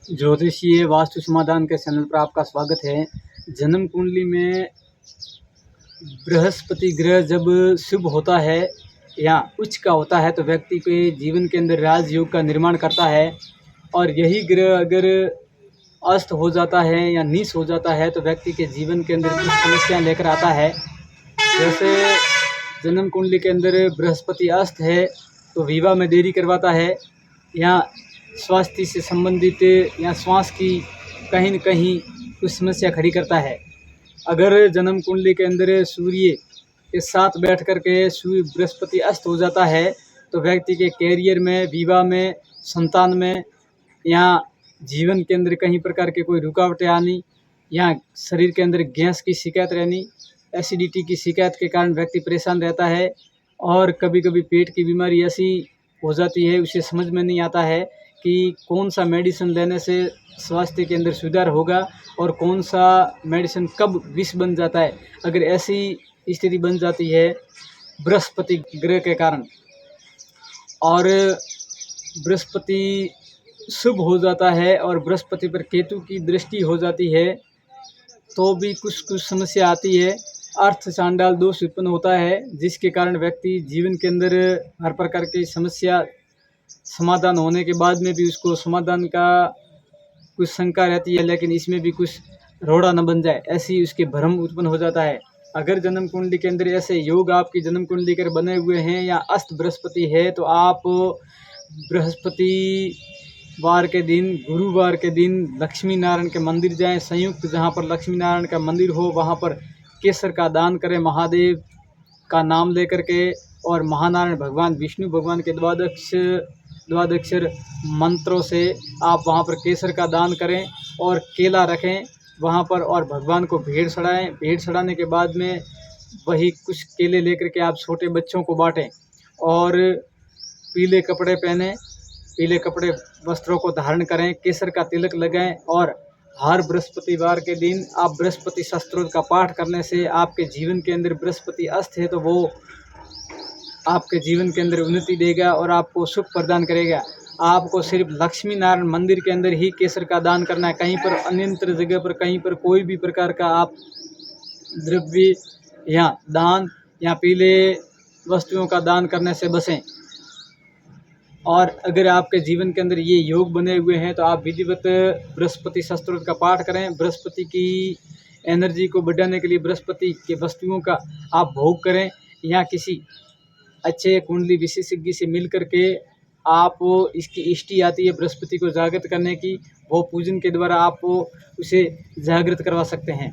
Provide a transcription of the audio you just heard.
ज्योतिषीय वास्तु समाधान के चैनल पर आपका स्वागत है। जन्म कुंडली में बृहस्पति ग्रह जब शुभ होता है या उच्च का होता है तो व्यक्ति के जीवन के अंदर राजयोग का निर्माण करता है। और यही ग्रह अगर अस्त हो जाता है या नीच हो जाता है तो व्यक्ति के जीवन के अंदर कुछ समस्याएं लेकर आता है। जैसे जन्म कुंडली के अंदर बृहस्पति अस्त है तो विवाह में देरी करवाता है, या स्वास्थ्य से संबंधित या श्वास की कहीं न कहीं कुछ समस्या खड़ी करता है। अगर जन्म कुंडली के अंदर सूर्य के साथ बैठ कर के सूर्य बृहस्पति अस्त हो जाता है तो व्यक्ति के कैरियर में, विवाह में, संतान में या जीवन के अंदर कहीं प्रकार के कोई रुकावटें आनी, या शरीर के अंदर गैस की शिकायत रहनी, एसिडिटी की शिकायत के कारण व्यक्ति परेशान रहता है। और कभी कभी पेट की बीमारी ऐसी हो जाती है, उसे समझ में नहीं आता है कि कौन सा मेडिसिन लेने से स्वास्थ्य के अंदर सुधार होगा और कौन सा मेडिसिन कब विष बन जाता है। अगर ऐसी स्थिति बन जाती है बृहस्पति ग्रह के कारण और बृहस्पति शुभ हो जाता है और बृहस्पति पर केतु की दृष्टि हो जाती है तो भी कुछ समस्या आती है। अर्थ चांडाल दोष उत्पन्न होता है जिसके कारण व्यक्ति जीवन के अंदर हर प्रकार की समस्या समाधान होने के बाद में भी उसको समाधान का कुछ शंका रहती है, लेकिन इसमें भी कुछ रोड़ा न बन जाए ऐसी उसके भ्रम उत्पन्न हो जाता है। अगर जन्म कुंडली के अंदर ऐसे योग आपकी जन्म कुंडली कर बने हुए हैं या अस्त बृहस्पति है तो आप बृहस्पतिवार के दिन, गुरुवार के दिन लक्ष्मी नारायण के मंदिर जाएं, संयुक्त जहां पर लक्ष्मी नारायण का मंदिर हो वहां पर केसर का दान करें, महादेव का नाम लेकर के, और महानारायण भगवान विष्णु भगवान के द्वादक्षर मंत्रों से आप वहाँ पर केसर का दान करें और केला रखें वहाँ पर, और भगवान को भेंट चढ़ाएं। भेंट चढ़ाने के बाद में वही कुछ केले लेकर के आप छोटे बच्चों को बांटें और पीले कपड़े पहने, पीले कपड़े वस्त्रों को धारण करें, केसर का तिलक लगाएं। और हर बृहस्पतिवार के दिन आप बृहस्पति शास्त्रों का पाठ करने से आपके जीवन के अंदर बृहस्पति अस्त है तो वो आपके जीवन के अंदर उन्नति देगा और आपको सुख प्रदान करेगा। आपको सिर्फ लक्ष्मी नारायण मंदिर के अंदर ही केसर का दान करना है, कहीं पर अन्यत्र जगह पर कहीं पर कोई भी प्रकार का आप द्रव्य या दान या पीले वस्तुओं का दान करने से बचें। और अगर आपके जीवन के अंदर ये योग बने हुए हैं तो आप विधिवत बृहस्पति शास्त्रों का पाठ करें। बृहस्पति की एनर्जी को बढ़ाने के लिए बृहस्पति के वस्तुओं का आप भोग करें, या किसी अच्छे कुंडली विशेषज्ञ से मिल करके आप इसकी इष्टि आती है बृहस्पति को जागृत करने की, वो पूजन के द्वारा आप उसे जागृत करवा सकते हैं।